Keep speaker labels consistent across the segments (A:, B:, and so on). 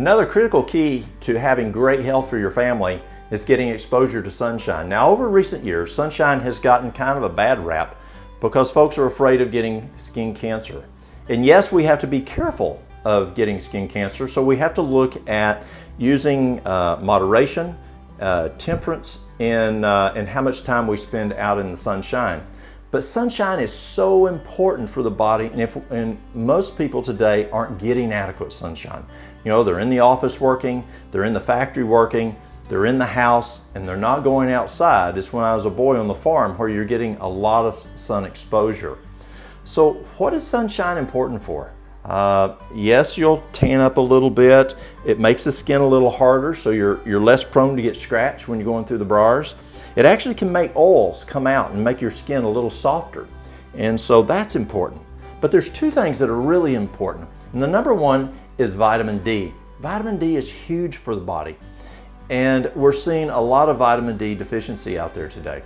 A: Another critical key to having great health for your family is getting exposure to sunshine. Now, over recent years, sunshine has gotten kind of a bad rap because folks are afraid of getting skin cancer. And yes, we have to be careful of getting skin cancer, so we have to look at using moderation, temperance, and how much time we spend out in the sunshine. But sunshine is so important for the body, and most people today aren't getting adequate sunshine. You know, they're in the office working, they're in the factory working, they're in the house, and they're not going outside. It's when I was a boy on the farm where you're getting a lot of sun exposure. So what is sunshine important for? Yes, you'll tan up a little bit. It makes the skin a little harder, so you're less prone to get scratched when you're going through the bars. It actually can make oils come out and make your skin a little softer. And so that's important. But there's two things that are really important. And the number one is vitamin D. Vitamin D is huge for the body. And we're seeing a lot of vitamin D deficiency out there today.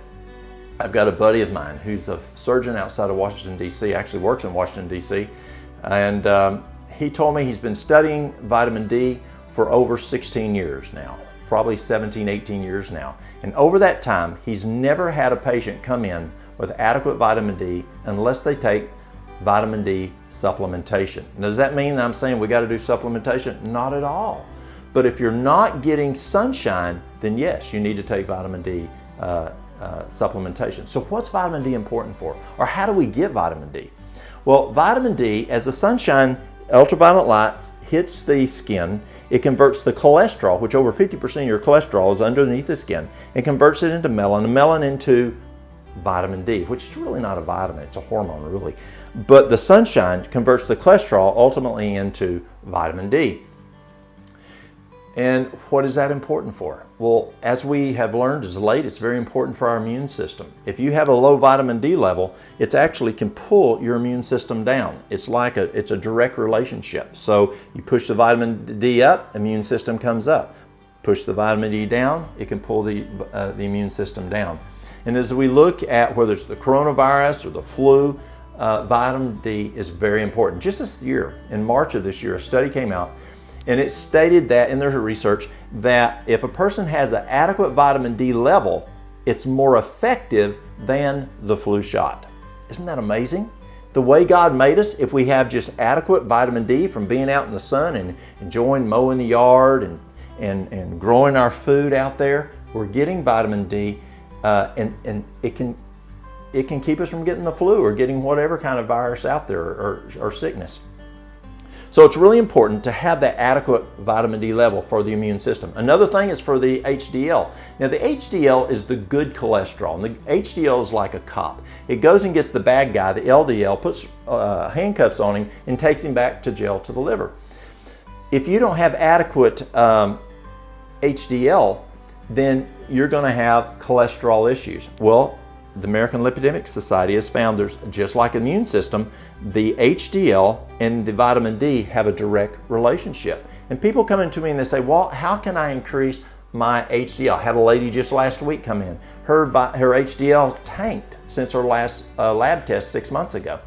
A: I've got a buddy of mine who's a surgeon outside of Washington, D.C., actually works in Washington, D.C., and he told me he's been studying vitamin D for over 16 years now, probably 17, 18 years now. And over that time, he's never had a patient come in with adequate vitamin D unless they take vitamin D supplementation. Now, does that mean that I'm saying we got to do supplementation? Not at all. But if you're not getting sunshine, then yes, you need to take vitamin D supplementation. So what's vitamin D important for? Or how do we get vitamin D? Well, vitamin D, as the sunshine, ultraviolet light hits the skin, it converts the cholesterol, which over 50% of your cholesterol is underneath the skin, and converts it into melanin, and melanin into vitamin D, which is really not a vitamin, it's a hormone really. But the sunshine converts the cholesterol ultimately into vitamin D. And what is that important for? Well, as we have learned as late, it's very important for our immune system. If you have a low vitamin D level, it actually can pull your immune system down. It's a direct relationship. So you push the vitamin D up, immune system comes up. Push the vitamin D down, it can pull the immune system down. And as we look at whether it's the coronavirus or the flu, vitamin D is very important. Just this year, in March of this year, a study came out and it stated that in their research that if a person has an adequate vitamin D level, it's more effective than the flu shot. Isn't that amazing? The way God made us, if we have just adequate vitamin D from being out in the sun and enjoying mowing the yard and growing our food out there, we're getting vitamin D and it can keep us from getting the flu or getting whatever kind of virus out there or sickness. So it's really important to have that adequate vitamin D level for the immune system. Another thing is for the HDL. Now the HDL is the good cholesterol, and the HDL is like a cop. It goes and gets the bad guy, the LDL, puts handcuffs on him and takes him back to jail to the liver. If you don't have adequate HDL, then you're going to have cholesterol issues. Well, the American Lipidemic Society has found there's, just like the immune system, the HDL and the vitamin D have a direct relationship. And people come in to me and they say, well, how can I increase my HDL? I had a lady just last week come in. Her HDL tanked since her last lab test 6 months ago.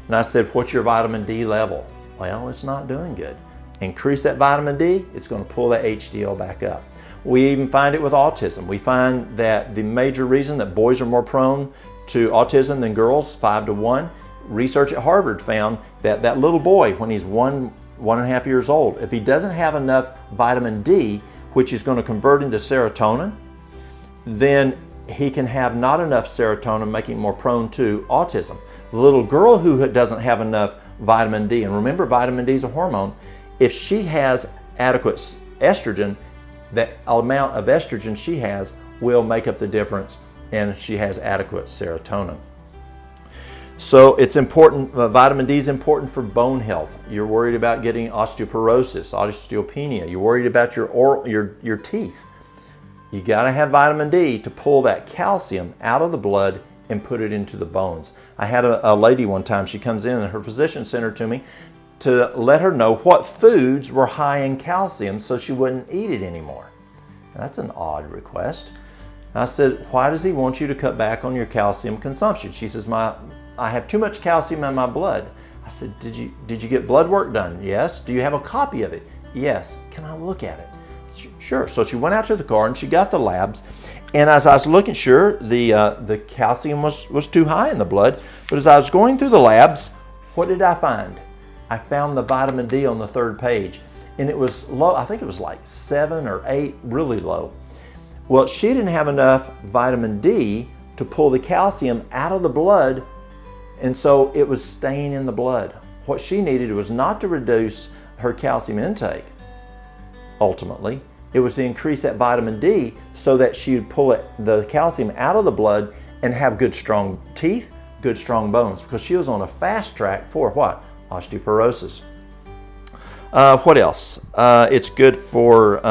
A: And I said, what's your vitamin D level? Well, it's not doing good. Increase that vitamin D, it's going to pull that HDL back up. We even find it with autism. We find that the major reason that boys are more prone to autism than girls, 5 to 1, research at Harvard found that that little boy, when he's 1.5 years old, if he doesn't have enough vitamin D, which is going to convert into serotonin, then he can have not enough serotonin, making him more prone to autism. The little girl who doesn't have enough vitamin D, and remember vitamin D is a hormone, if she has adequate estrogen, that amount of estrogen she has will make up the difference, and she has adequate serotonin. So it's important, vitamin D is important for bone health. You're worried about getting osteoporosis, osteopenia. You're worried about your teeth. You got to have vitamin D to pull that calcium out of the blood and put it into the bones. I had a lady one time, she comes in and her physician sent her to me to let her know what foods were high in calcium so she wouldn't eat it anymore. Now, that's an odd request. I said, why does he want you to cut back on your calcium consumption? She says, I have too much calcium in my blood. I said, did you get blood work done? Yes. Do you have a copy of it? Yes. Can I look at it? Sure. So she went out to the car and she got the labs. And as I was looking, sure, the calcium was too high in the blood. But as I was going through the labs, what did I find? I found the vitamin D on the 3rd page. And it was low. I think it was like 7 or 8, really low. Well, she didn't have enough vitamin D to pull the calcium out of the blood, and so it was staying in the blood. What she needed was not to reduce her calcium intake, ultimately. It was to increase that vitamin D so that she would pull the calcium out of the blood and have good strong teeth, good strong bones, because she was on a fast track for what? Osteoporosis. What else? It's good for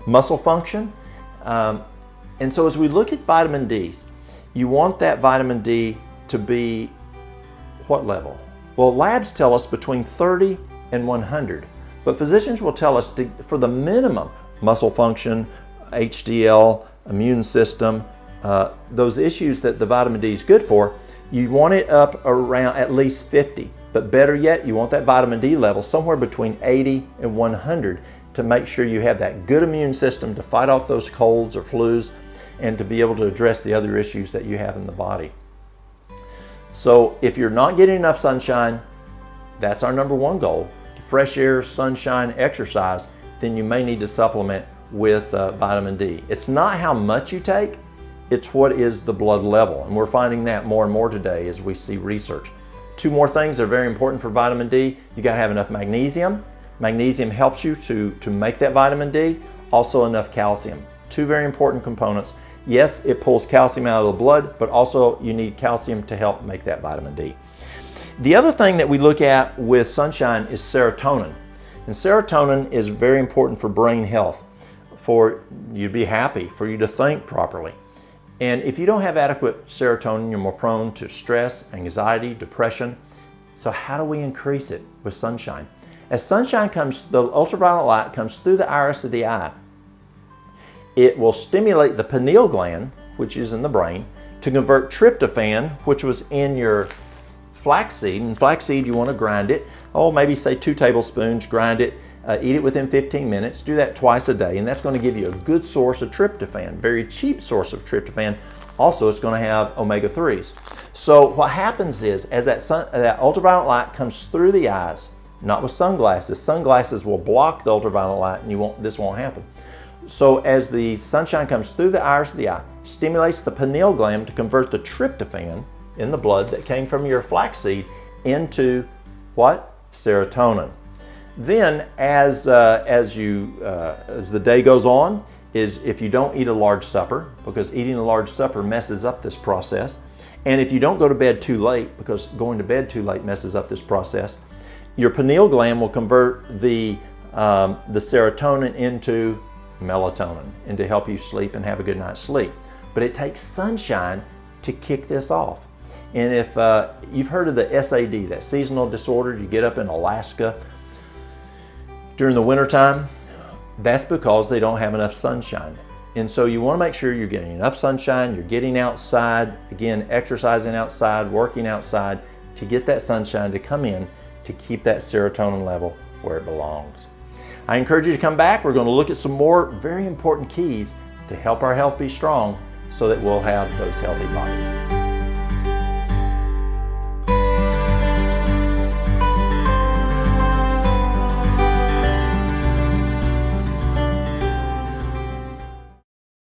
A: muscle function. And so as we look at vitamin D's, you want that vitamin D to be what level? Well, labs tell us between 30 and 100, but physicians will tell us for the minimum muscle function, HDL, immune system, those issues that the vitamin D is good for, you want it up around at least 50. But better yet, you want that vitamin D level somewhere between 80 and 100 to make sure you have that good immune system to fight off those colds or flus and to be able to address the other issues that you have in the body. So if you're not getting enough sunshine, that's our number 1 goal. Fresh air, sunshine, exercise, then you may need to supplement with vitamin D. It's not how much you take, it's what is the blood level. And we're finding that more and more today as we see research. 2 more things that are very important for vitamin D. You got to have enough magnesium. Magnesium helps you to make that vitamin D. Also enough calcium. 2 very important components. Yes, it pulls calcium out of the blood, but also you need calcium to help make that vitamin D. The other thing that we look at with sunshine is serotonin. And serotonin is very important for brain health, for you to be happy, for you to think properly. And if you don't have adequate serotonin, you're more prone to stress, anxiety, depression. So how do we increase it with sunshine? As sunshine comes, the ultraviolet light comes through the iris of the eye. It will stimulate the pineal gland, which is in the brain, to convert tryptophan, which was in your flaxseed. And flaxseed, you want to grind it. Maybe say 2 tablespoons, grind it, eat it within 15 minutes. Do that twice a day, and that's going to give you a good source of tryptophan, very cheap source of tryptophan. Also, it's going to have omega-3s. So what happens is, as that ultraviolet light comes through the eyes, not with sunglasses. Sunglasses will block the ultraviolet light, and this won't happen. So as the sunshine comes through the iris of the eye, stimulates the pineal gland to convert the tryptophan in the blood that came from your flaxseed into what? Serotonin. Then as the day goes on, is if you don't eat a large supper, because eating a large supper messes up this process, and if you don't go to bed too late, because going to bed too late messes up this process, your pineal gland will convert the serotonin into melatonin and to help you sleep and have a good night's sleep. But it takes sunshine to kick this off. And if you've heard of the SAD, that seasonal disorder, you get up in Alaska during the wintertime, that's because they don't have enough sunshine. And so you want to make sure you're getting enough sunshine, you're getting outside, again, exercising outside, working outside, to get that sunshine to come in to keep that serotonin level where it belongs. I encourage you to come back. We're going to look at some more very important keys to help our health be strong so that we'll have those healthy bodies.